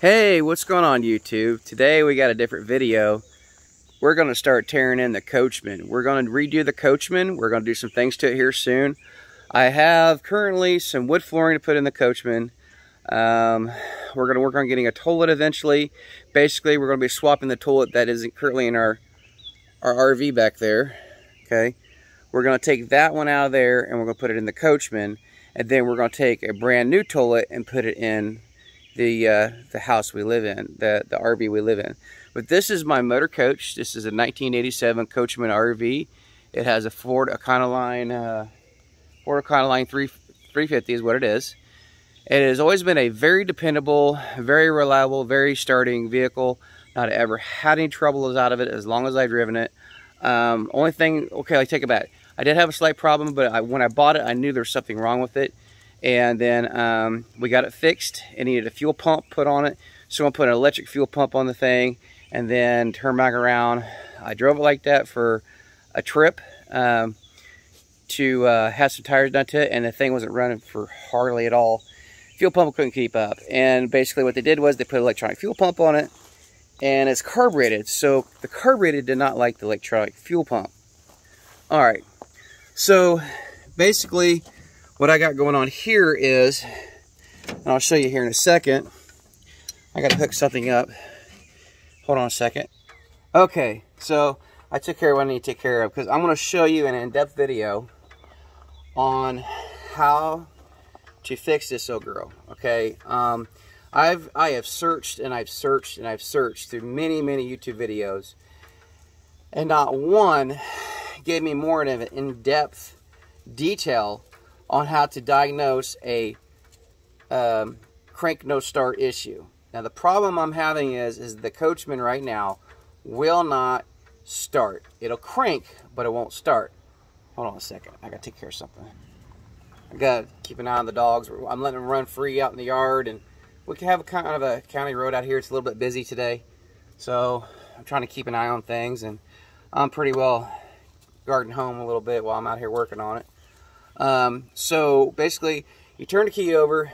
Hey, what's going on YouTube? Today we got a different video. We're going to start tearing in the Coachman. We're going to redo the Coachman. We're going to do some things to it here soon. I have currently some wood flooring to put in the Coachman. We're going to work on getting a toilet eventually. Basically, we're going to be swapping the toilet that is currently in our RV back there. Okay, we're going to take that one out of there and we're going to put it in the Coachman. And then we're going to take a brand new toilet and put it in the house we live in, the RV we live in. But this is my motor coach. This is a 1987 Coachman RV. It has a Ford Econoline 350 is what it is. It has always been a very dependable, very reliable, very starting vehicle. Not ever had any troubles out of it as long as I've driven it. Only thing, okay, I take it back. I did have a slight problem, but when I bought it, I knew there was something wrong with it. And then we got it fixed. It needed a fuel pump put on it. So I put an electric fuel pump on the thing and then turn back around. I drove it like that for a trip to have some tires done to it, and the thing wasn't running for hardly at all. Fuel pump couldn't keep up. And basically what they did was they put an electronic fuel pump on it, and it's carbureted. So the carburetor did not like the electronic fuel pump. All right, so basically what I got going on here is, and I'll show you here in a second, I got to hook something up. Hold on a second. Okay, so I took care of what I need to take care of, because I'm going to show you an in-depth video on how to fix this old girl. Okay, I have searched and I've searched and I've searched through many YouTube videos, and not one gave me more of an in-depth detail on how to diagnose a crank no start issue. Now the problem I'm having is the Coachman right now will not start. It'll crank, but it won't start. Hold on a second. I gotta take care of something. I gotta keep an eye on the dogs. I'm letting them run free out in the yard, and we can have a kind of a county road out here. It's a little bit busy today, so I'm trying to keep an eye on things, and I'm pretty well guarding home a little bit while I'm out here working on it. So basically you turn the key over,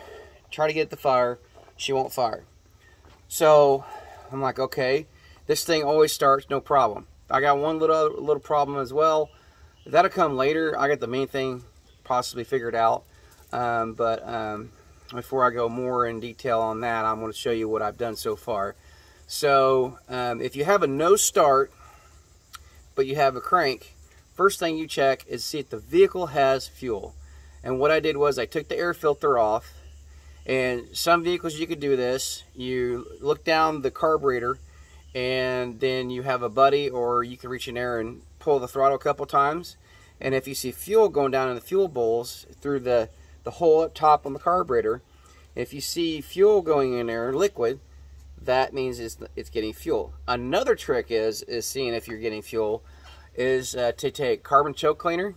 try to get the fire, she won't fire. So I'm like, okay, this thing always starts, no problem. I got one little problem as well. That'll come later. I got the main thing possibly figured out. Before I go more in detail on that, I'm going to show you what I've done so far. So if you have a no start, but you have a crank, first thing you check is see if the vehicle has fuel. And what I did was I took the air filter off, and some vehicles you could do this. You look down the carburetor, and then you have a buddy, or you can reach in there and pull the throttle a couple times, and if you see fuel going down in the fuel bowls through the hole up top on the carburetor, if you see fuel going in there, liquid, that means it's getting fuel. Another trick is seeing if you're getting fuel is to take carbon choke cleaner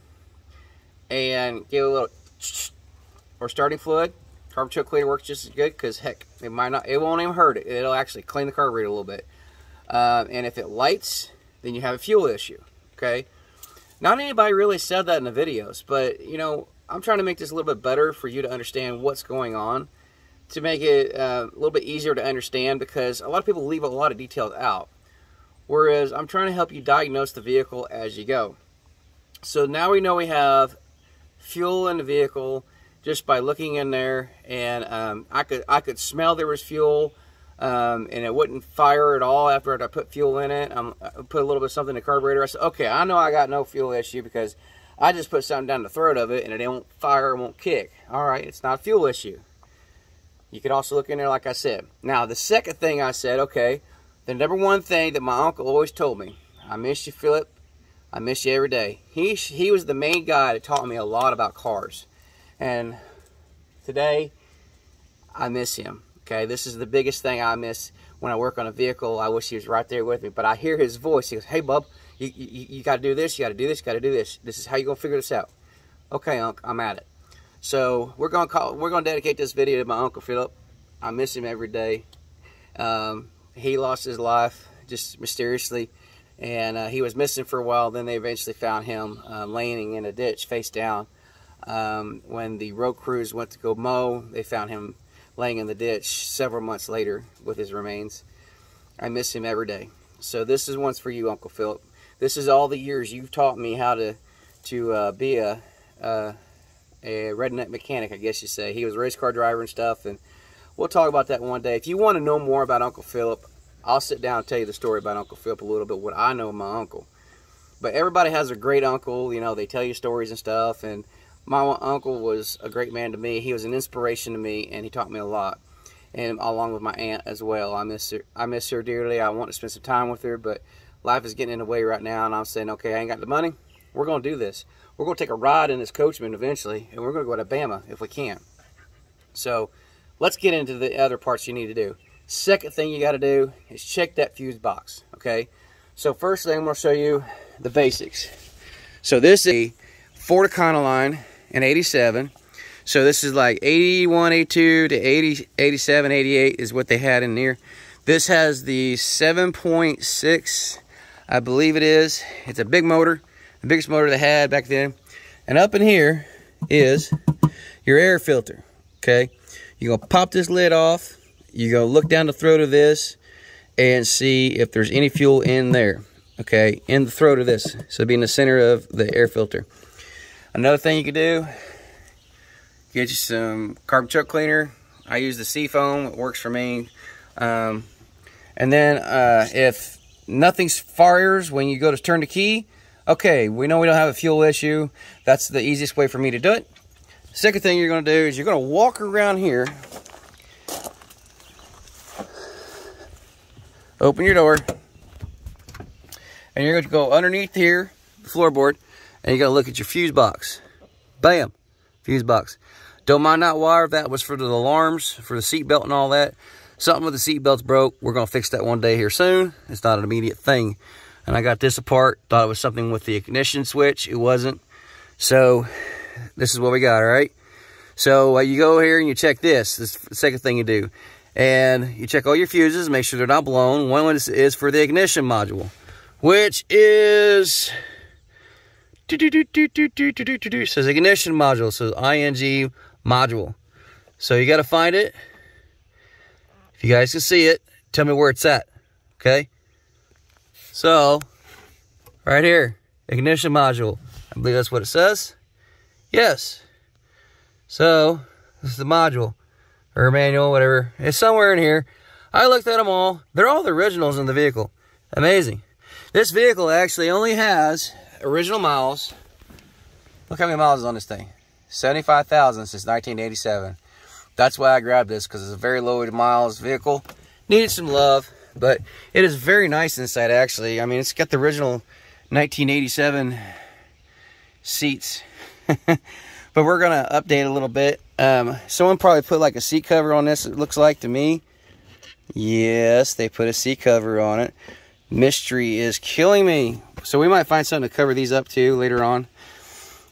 and give a little or starting fluid. Carbon choke cleaner works just as good, because heck, it won't even hurt it. It'll actually clean the carburetor a little bit. And if it lights, then you have a fuel issue. Okay, not anybody really said that in the videos, but you know, I'm trying to make this a little bit better for you to understand what's going on, to make it a little bit easier to understand, because a lot of people leave a lot of details out. Whereas I'm trying to help you diagnose the vehicle as you go. So now we know we have fuel in the vehicle just by looking in there, and I could smell there was fuel, and it wouldn't fire at all after I put fuel in it. I put a little bit of something in the carburetor. I said, okay, I know I got no fuel issue because I just put something down the throat of it and it won't fire, it won't kick. All right, it's not a fuel issue. You could also look in there like I said. Now the second thing I said, okay, the number one thing that my uncle always told me, I miss you, Philip. I miss you every day. He was the main guy that taught me a lot about cars. And today, I miss him. Okay, this is the biggest thing I miss when I work on a vehicle. I wish he was right there with me. But I hear his voice. He goes, hey, bub, you got to do this, you got to do this, you got to do this. This is how you're going to figure this out. Okay, Unc, I'm at it. So we're going to dedicate this video to my Uncle Philip. I miss him every day. He lost his life just mysteriously, and he was missing for a while. Then they eventually found him laying in a ditch face down. When the road crews went to go mow, they found him laying in the ditch several months later with his remains. I miss him every day. So this is one's for you, Uncle Philip. This is all the years you've taught me how to be a redneck mechanic, I guess you say. He was a race car driver and stuff, and we'll talk about that one day. If you want to know more about Uncle Philip, I'll sit down and tell you the story about Uncle Philip a little bit, what I know of my uncle. But everybody has a great uncle, you know, they tell you stories and stuff, and my uncle was a great man to me. He was an inspiration to me, and he taught me a lot. And along with my aunt as well. I miss her dearly. I want to spend some time with her, but life is getting in the way right now, and I'm saying, okay, I ain't got the money. We're going to do this. We're going to take a ride in this Coachman eventually, and we're going to go to Bama if we can. So let's get into the other parts you need to do. Second thing you got to do is check that fuse box, okay? So first thing I'm going to show you the basics. So this is a Ford Econoline in 87. So this is like 81, 82 to 80, 87, 88 is what they had in there. This has the 7.6, I believe it is. It's a big motor, the biggest motor they had back then. And up in here is your air filter, okay? You're gonna pop this lid off. You're gonna look down the throat of this and see if there's any fuel in there, okay? In the throat of this. So it'll be in the center of the air filter. Another thing you can do, get you some carb choke cleaner. I use the Seafoam, it works for me. And then if nothing fires when you go to turn the key, okay, we know we don't have a fuel issue. That's the easiest way for me to do it. Second thing you're going to do is you're going to walk around here, open your door, and you're going to go underneath here, the floorboard, and you're going to look at your fuse box. Bam, fuse box. Don't mind that wire. That was for the alarms, for the seat belt and all that. Something with the seat belts broke. We're going to fix that one day here soon. It's not an immediate thing. And I got this apart. Thought it was something with the ignition switch. It wasn't. So this is what we got, all right? So you go here and you check this. This is the second thing you do. And you check all your fuses, make sure they're not blown. One is for the ignition module, which is... says ignition module. Says ING module. So you got to find it. If you guys can see it, tell me where it's at. Okay? So, right here, ignition module. I believe that's what it says. Yes. So, this is the module, or manual, whatever. It's somewhere in here. I looked at them all. They're all the originals in the vehicle. Amazing. This vehicle actually only has original miles. Look how many miles is on this thing. 75,000 since 1987. That's why I grabbed this, because it's a very low miles vehicle. Needed some love. But it is very nice inside, actually. I mean, it's got the original 1987 seats. But we're going to update a little bit. Someone probably put like a seat cover on this, it looks like to me. Yes, they put a seat cover on it. Mystery is killing me. So we might find something to cover these up too later on.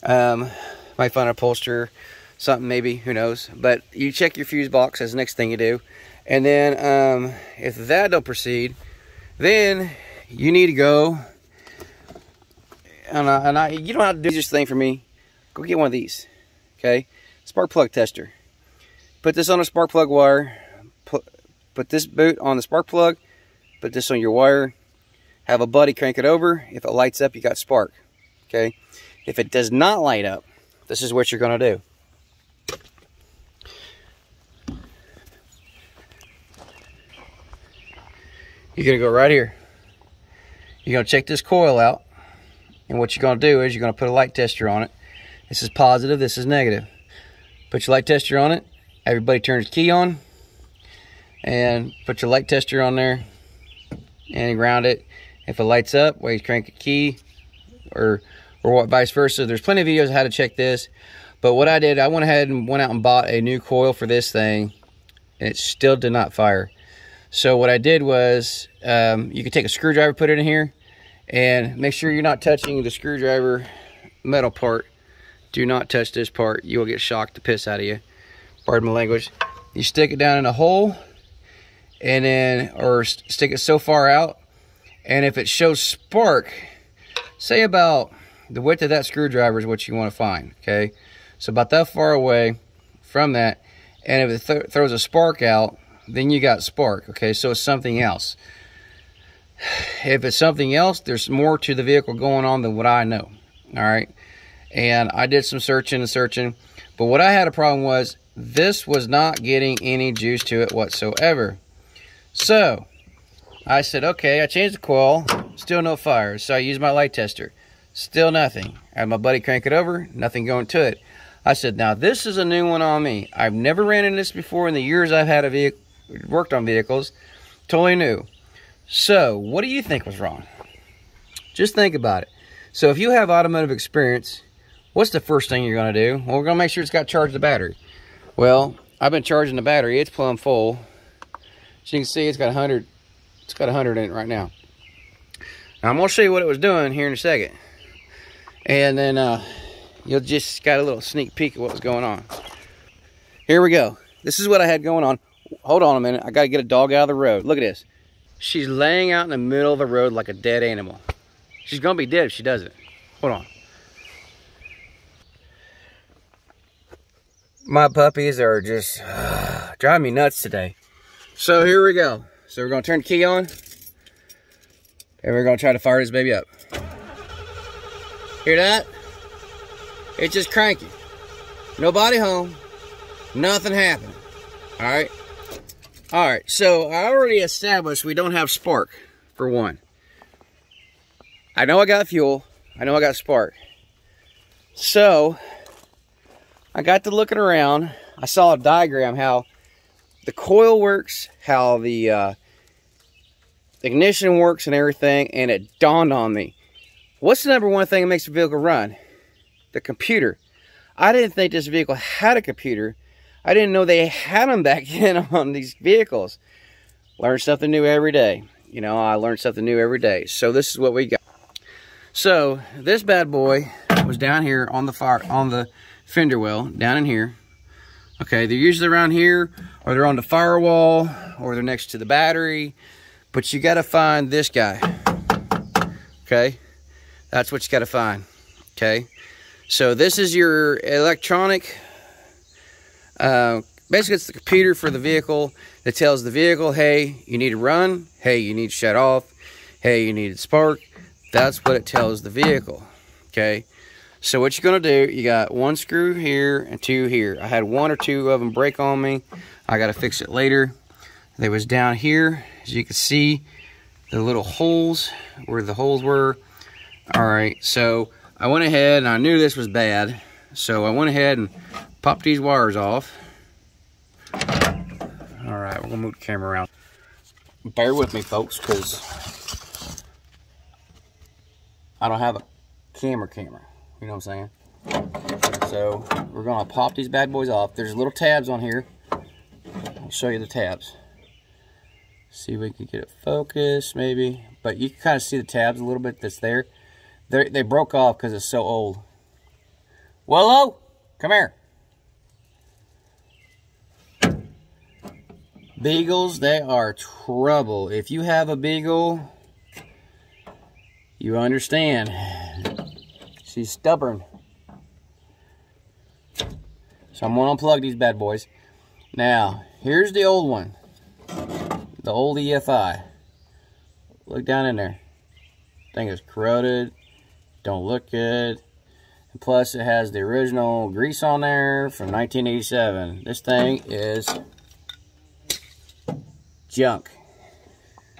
Might find a upholster, something maybe, who knows. But you check your fuse box as the next thing you do. And then if that don't proceed, then you need to go, and you don't have to do this thing for me. Go get one of these, okay? Spark plug tester. Put this on a spark plug wire. Put this boot on the spark plug. Put this on your wire. Have a buddy crank it over. If it lights up, you got spark, okay? If it does not light up, this is what you're going to do. You're going to go right here. You're going to check this coil out. And what you're going to do is you're going to put a light tester on it. This is positive, this is negative. Put your light tester on it. Everybody turn his key on. And put your light tester on there. And ground it. If it lights up, while you crank the key. Or vice versa. There's plenty of videos on how to check this. But what I did, I went ahead and went out and bought a new coil for this thing. And it still did not fire. So what I did was, you could take a screwdriver, put it in here, and make sure you're not touching the screwdriver metal part. Do not touch this part. You will get shocked the piss out of you. Pardon my language. You stick it down in a hole, and then, or stick it so far out, and if it shows spark, say about the width of that screwdriver is what you want to find, okay? So about that far away from that, and if it throws a spark out, then you got spark. Okay, so it's something else. If it's something else, there's more to the vehicle going on than what I know. All right, and I did some searching, but what I had a problem was this was not getting any juice to it whatsoever. So I said, okay, I changed the coil, still no fire. So I used my light tester, still nothing. I had my buddy crank it over, nothing going to it. I said, now this is a new one on me. I've never ran into this before in the years I've had a vehicle, worked on vehicles, totally new. So what do you think was wrong? Just think about it. So if you have automotive experience, what's the first thing you're going to do? Well, we're going to make sure it's got charged the battery. Well, I've been charging the battery. It's plumb full. As you can see, it's got 100. It's got 100 in it right now. Now I'm going to show you what it was doing here in a second, and then you'll just got a little sneak peek of what was going on. Here we go. This is what I had going on. Hold on a minute. I got to get a dog out of the road. Look at this. She's laying out in the middle of the road like a dead animal. She's going to be dead if she doesn't. Hold on. My puppies are just driving me nuts today. So here we go. So we're going to turn the key on, and we're going to try to fire this baby up. Hear that? It's just cranky. Nobody home. Nothing happening. Alright? Alright, so I already established we don't have spark, for one. I know I got fuel. I know I got spark. So I got to looking around. I saw a diagram how the coil works, how the ignition works and everything, and it dawned on me. What's the number one thing that makes a vehicle run? The computer. I didn't think this vehicle had a computer. I didn't know they had them back then on these vehicles. Learn something new every day. You know, I learned something new every day. So this is what we got. So this bad boy was down here on the fender well, down in here. Okay, they're usually around here, or they're on the firewall, or they're next to the battery. But you got to find this guy. Okay, that's what you got to find. Okay, so this is your electronic. Basically, it's the computer for the vehicle that tells the vehicle, hey, you need to run. Hey, you need to shut off. Hey, you need to spark. That's what it tells the vehicle. Okay. So what you're going to do, you got one screw here and two here. I had one or two of them break on me. I got to fix it later. They was down here. As you can see, the little holes, where the holes were. All right, so I went ahead, and I knew this was bad. So I went ahead and popped these wires off. All right, we're going to move the camera around. Bear with me, folks, because I don't have a camera. You know what I'm saying? So we're going to pop these bad boys off. There's little tabs on here. I'll show you the tabs. See if we can get it focused, maybe. But you can kind of see the tabs a little bit that's there. They broke off because it's so old. Willow, come here. Beagles, they are trouble. If you have a beagle, you understand. She's stubborn. So I'm going to unplug these bad boys. Now, here's the old one. The old EFI. Look down in there. Thing is corroded. Don't look good. And plus, it has the original grease on there from 1987. This thing is junk.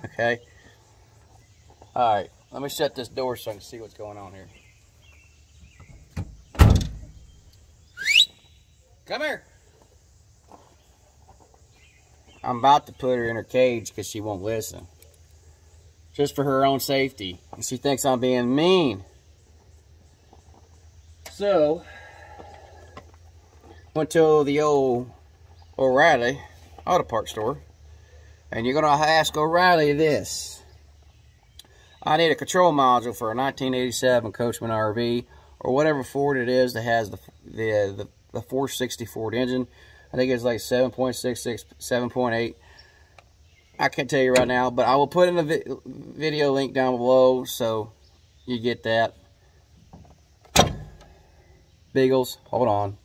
Okay? Alright, let me shut this door so I can see what's going on here. Come here. I'm about to put her in her cage because she won't listen. Just for her own safety. And she thinks I'm being mean. So, went to the old O'Reilly auto parts store. And you're going to ask O'Reilly this. I need a control module for a 1987 Coachman RV. Or whatever Ford it is that has the 460 Ford engine. I think it's like 7.66, 7.8. I can't tell you right now, but I will put in the video link down below so you get that. Beagles, hold on.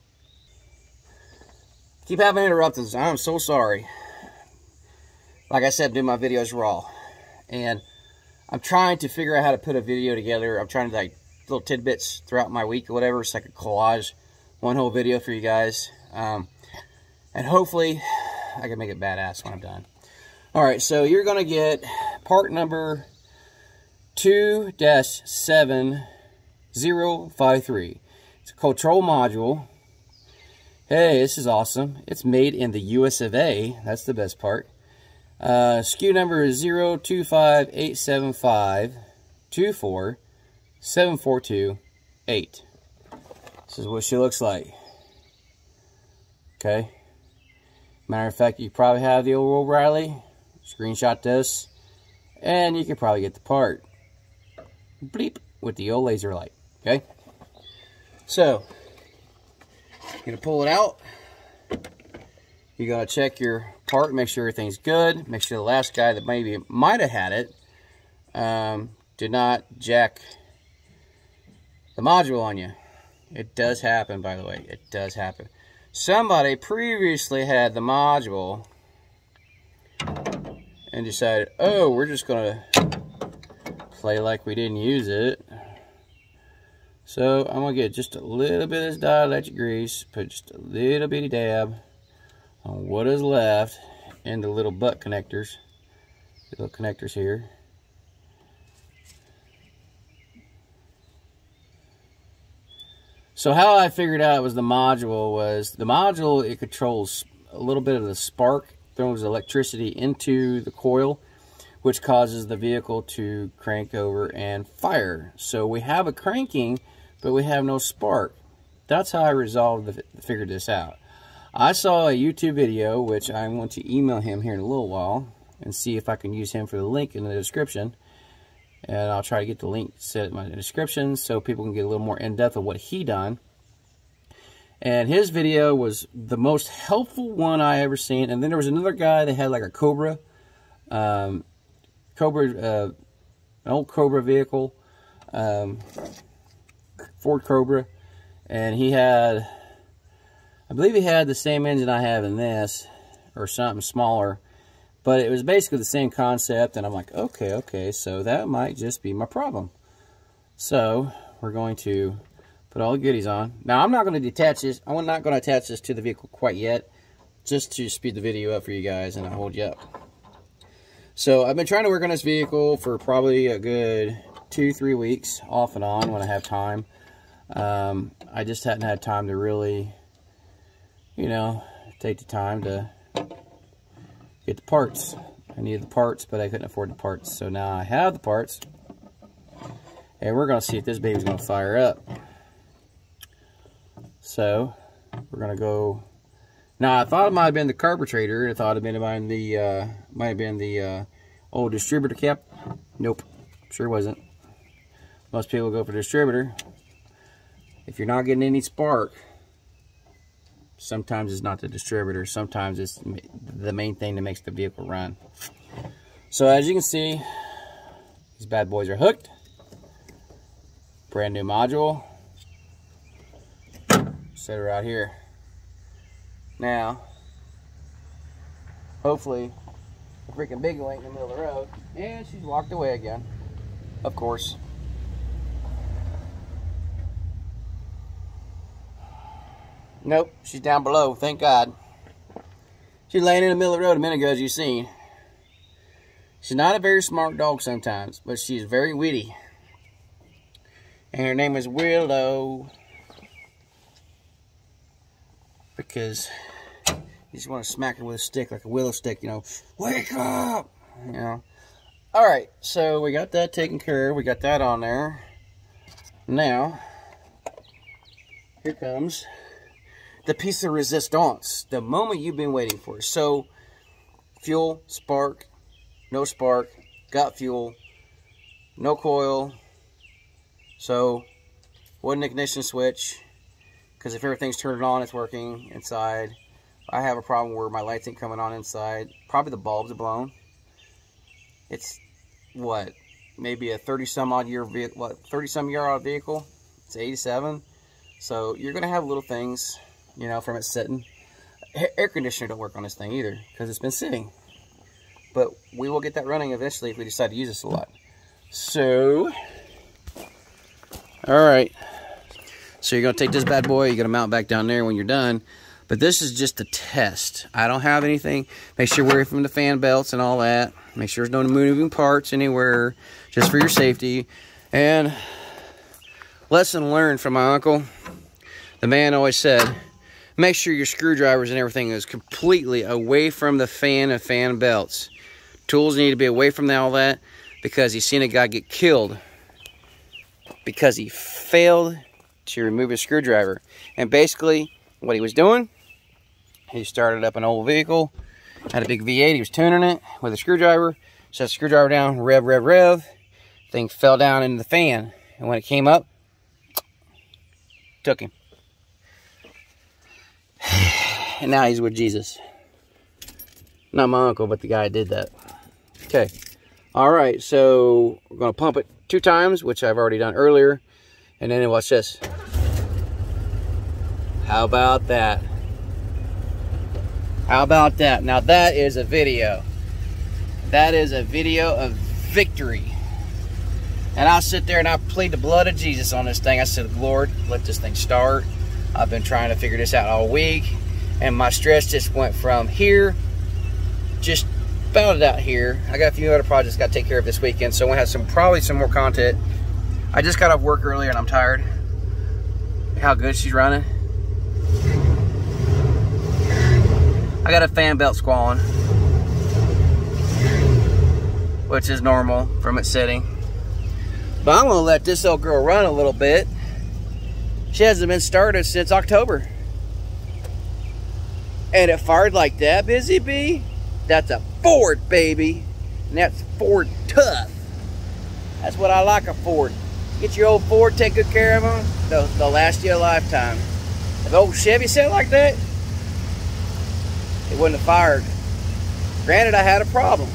Keep having interruptions. I'm so sorry. Like I said, I'm doing my videos raw. And I'm trying to figure out how to put a video together. I'm trying to like little tidbits throughout my week or whatever. It's like a collage, one whole video for you guys. And hopefully I can make it badass when I'm done. Alright, so you're going to get part number 2-7053. It's a control module. Hey, this is awesome. It's made in the US of A. That's the best part. SKU number is 025875247428. This is what she looks like. Okay. Matter of fact, you probably have the old O'Reilly. Screenshot this, and you can probably get the part. Bleep, with the old laser light. Okay. So, you're gonna pull it out. You're gonna check your part, make sure everything's good. Make sure the last guy that maybe might have had it did not jack the module on you. It does happen, by the way. It does happen. Somebody previously had the module and decided, oh, we're just gonna play like we didn't use it. So I'm gonna get just a little bit of this dielectric grease, put just a little bitty dab on what is left in the little butt connectors. The little connectors here. So how I figured out it was the module, it controls a little bit of the spark, throws electricity into the coil, which causes the vehicle to crank over and fire. So we have a cranking, but we have no spark. That's how I figured this out. I saw a YouTube video, which I'm going to email him here in a little while and see if I can use him for the link in the description. And I'll try to get the link set in my description so people can get a little more in-depth of what he done. And his video was the most helpful one I ever seen. And then there was another guy that had like a Cobra, an old Cobra vehicle, Ford Cobra, and he had, I believe he had the same engine I have in this, or something smaller. But it was basically the same concept, and I'm like, okay, so that might just be my problem. So, we're going to put all the goodies on. Now, I'm not going to detach this. I'm not going to attach this to the vehicle quite yet, just to speed the video up for you guys, and I'll hold you up. So, I've been trying to work on this vehicle for probably a good 2-3 weeks, off and on, when I have time. I just hadn't had time to really, you know, take the time to get the parts. I needed the parts, but I couldn't afford the parts. So now I have the parts. And we're going to see if this baby's going to fire up. So, we're going to go. Now, I thought it might have been the carburetor. I thought it might have been the old distributor cap. Nope. Sure wasn't. Most people go for the distributor. If you're not getting any spark, sometimes it's not the distributor. Sometimes it's the main thing that makes the vehicle run. So as you can see, these bad boys are hooked. Brand new module. Set her out here. Now, hopefully, the freaking big one ain't in the middle of the road. And she's walked away again. Of course. Nope, she's down below, thank God. She's laying in the middle of the road a minute ago, as you've seen. She's not a very smart dog sometimes, but she's very witty. And her name is Willow. Because you just want to smack her with a stick, like a willow stick, you know. Wake up! You know. Alright, so we got that taken care of. We got that on there. Now, here comes the piece of resistance, the moment you've been waiting for. So, fuel, spark, no spark, got fuel, no coil. So, wasn't an ignition switch, because if everything's turned on, it's working inside. I have a problem where my lights ain't coming on inside. Probably the bulbs are blown. It's, what, maybe a 30-some-odd year vehicle, what, 30-some-year-old vehicle? It's 87. So, you're going to have little things, you know, from it sitting. air conditioner don't work on this thing either because it's been sitting. But we will get that running eventually if we decide to use this a lot. So, all right. So you're gonna take this bad boy, you're gonna mount back down there when you're done. But this is just a test. I don't have anything. Make sure you're away from the fan belts and all that. Make sure there's no moving parts anywhere, just for your safety. And lesson learned from my uncle. The man always said, make sure your screwdrivers and everything is completely away from the fan and fan belts. Tools need to be away from all that because he's seen a guy get killed because he failed to remove his screwdriver. And basically, what he was doing, he started up an old vehicle, had a big V8, he was tuning it with a screwdriver, set the screwdriver down, rev, thing fell down into the fan, and when it came up, took him. And now he's with Jesus. Not my uncle, but the guy did that. Okay, all right, so we're gonna pump it 2 times, which I've already done earlier, and then watch this. How about that? How about that? Now that is a video. That is a video of victory. And I'll sit there and I plead the blood of Jesus on this thing. I said, Lord, let this thing start. I've been trying to figure this out all week. And my stress just went from here, just bounced out here. I got a few other projects I got to take care of this weekend. So I'm going to have probably some more content. I just got off work earlier and I'm tired. How good she's running. I got a fan belt squalling, which is normal from its setting. But I'm gonna let this old girl run a little bit. She hasn't been started since October. And it fired like that, Busy Bee. That's a Ford, baby. And that's Ford tough. That's what I like a Ford. Get your old Ford, take good care of them. They'll last you a lifetime. If old Chevy said like that, it wouldn't have fired. Granted, I had a problem,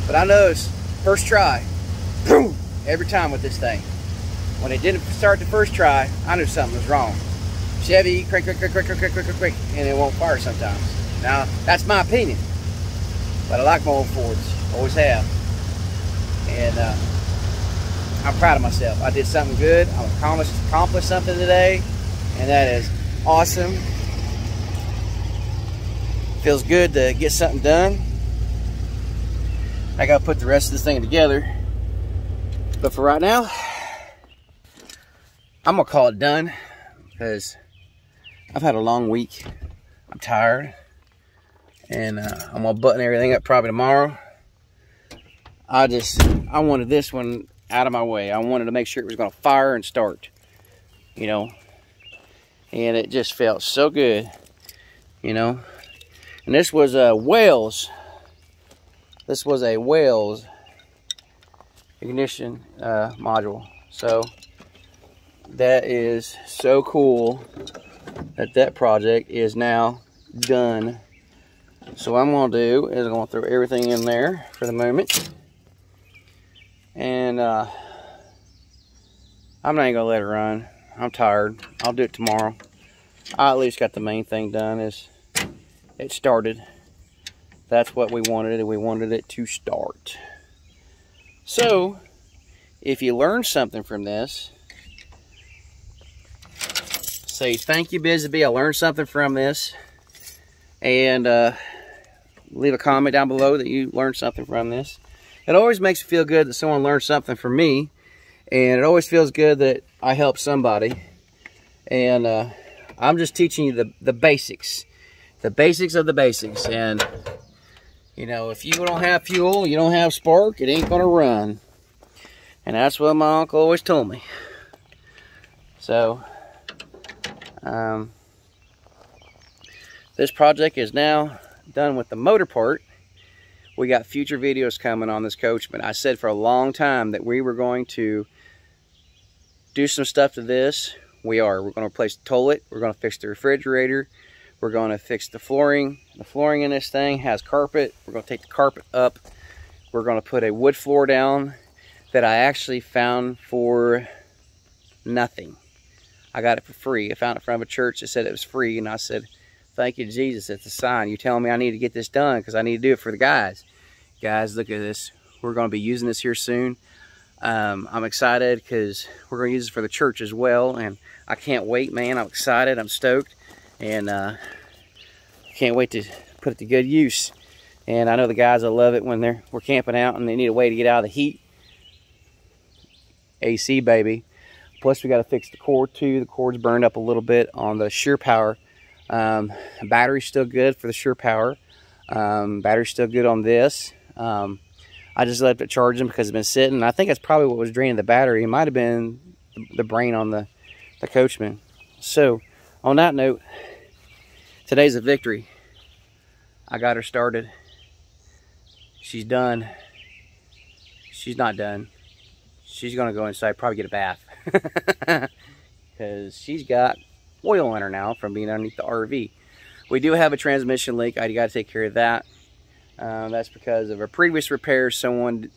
but I noticed first try, boom, every time with this thing. When it didn't start the first try, I knew something was wrong. Chevy, quick, and it won't fire sometimes. Now, that's my opinion, but I like my old Fords, always have. And I'm proud of myself. I did something good. I accomplished something today, and that is awesome. Feels good to get something done. I gotta put the rest of this thing together. But for right now, I'm gonna call it done because I've had a long week. I'm tired. And I'm gonna button everything up probably tomorrow. I wanted this one out of my way. I wanted to make sure it was gonna fire and start, you know. And it just felt so good, you know. And this was a Wales. This was a Wales ignition module. So that is so cool that that project is now done. So what I'm gonna do is I'm gonna throw everything in there for the moment. And I'm not even gonna let it run. I'm tired. I'll do it tomorrow. I at least got the main thing done. Is it started. That's what we wanted, and we wanted it to start. So, if you learn something from this, say thank you, Busy Bee. I learned something from this, and leave a comment down below that you learned something from this. It always makes me feel good that someone learned something from me, and it always feels good that I helped somebody. And I'm just teaching you the basics. The basics of the basics. And, you know, if you don't have fuel, you don't have spark, it ain't gonna run. And that's what my uncle always told me. So, this project is now done with the motor part. We got future videos coming on this coach, but I said for a long time that we were going to do some stuff to this. We're going to replace the toilet. We're going to fix the refrigerator. We're going to fix the flooring. The flooring in this thing has carpet. We're going to take the carpet up. We're going to put a wood floor down that I actually found for nothing. I got it for free. I found it from a church that said it was free, and I said, Thank you, Jesus. It's a sign. You're telling me I need to get this done because I need to do it for the guys. Guys, look at this. We're going to be using this here soon. I'm excited because we're going to use this for the church as well. And I can't wait, man. I'm excited. I'm stoked. And can't wait to put it to good use. And I know the guys will love it when we're camping out and they need a way to get out of the heat. AC, baby. Plus, we got to fix the cord too. The cord's burned up a little bit on the Sure Power. Battery's still good for the Sure Power. Battery's still good on this. I just left it charging because it's been sitting. I think that's probably what was draining the battery. It might have been the brain on the Coachman. So, on that note, today's a victory. I got her started. She's done. She's not done. She's going to go inside, probably get a bath. Because she's got oil in her now from being underneath the RV. We do have a transmission leak. I got to take care of that. That's because of a previous repair. Someone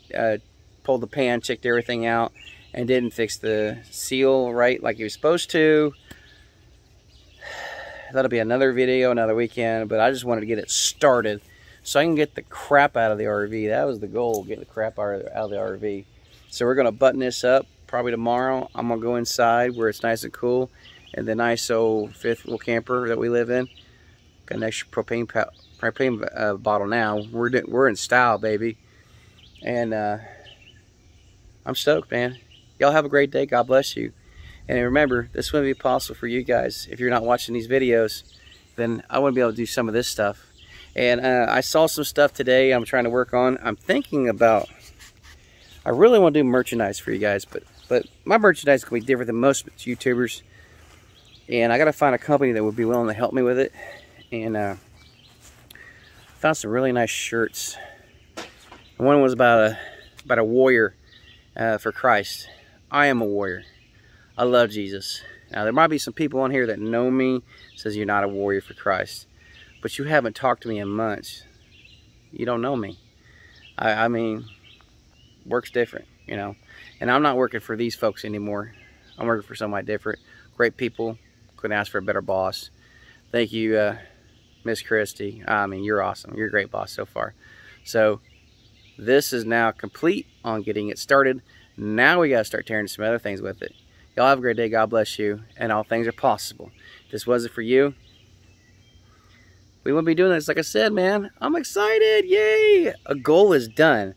pulled the pan, checked everything out, and didn't fix the seal right like he was supposed to. That'll be another video, another weekend, but I just wanted to get it started so I can get the crap out of the RV. That was the goal, get the crap out of the RV. So we're going to button this up probably tomorrow. I'm going to go inside where it's nice and cool in the nice old fifth wheel camper that we live in. Got an extra propane bottle now. We're in style, baby. And I'm stoked, man. Y'all have a great day. God bless you. And remember, this wouldn't be possible for you guys if you're not watching these videos. Then I wouldn't be able to do some of this stuff. And I saw some stuff today I'm trying to work on. I'm thinking about, I really want to do merchandise for you guys, but my merchandise is going to be different than most YouTubers. And I got to find a company that would be willing to help me with it. And found some really nice shirts. One was about a warrior for Christ. I am a warrior. I love Jesus. Now, there might be some people on here that know me, says you're not a warrior for Christ. But you haven't talked to me in months. You don't know me. I mean, work's different, you know. And I'm not working for these folks anymore. I'm working for somebody different. Great people. Couldn't ask for a better boss. Thank you, Miss Christie. I mean, you're awesome. You're a great boss so far. So, this is now complete on getting it started. Now we got to start tearing some other things with it. Y'all have a great day. God bless you. And all things are possible. If this wasn't for you, we wouldn't be doing this. Like I said, man, I'm excited. Yay. A goal is done.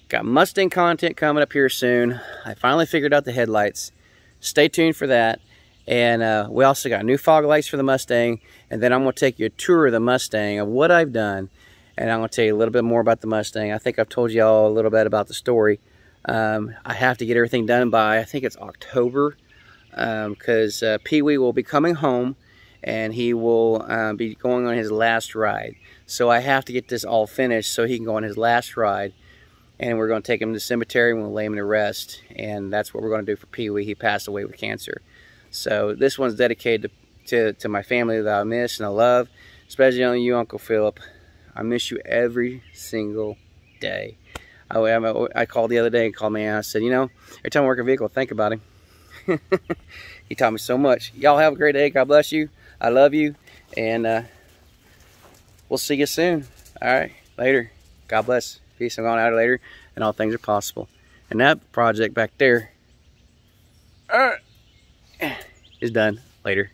Got Mustang content coming up here soon. I finally figured out the headlights. Stay tuned for that. And we also got new fog lights for the Mustang. And then I'm going to take you a tour of the Mustang of what I've done. And I'm going to tell you a little bit more about the Mustang. I think I've told y'all a little bit about the story. I have to get everything done by, I think it's October, because Pee-wee will be coming home and he will be going on his last ride. So I have to get this all finished so he can go on his last ride. And we're going to take him to the cemetery and we'll lay him to rest. And that's what we're going to do for Pee-wee. He passed away with cancer. So this one's dedicated to my family that I miss and I love, especially on you, Uncle Philip. I miss you every single day. I called the other day and called me and I said, you know, every time I work a vehicle, think about him. He taught me so much. Y'all have a great day. God bless you. I love you. And we'll see you soon. All right. Later. God bless. Peace. I'm going out later. And all things are possible. And that project back there is done. Later.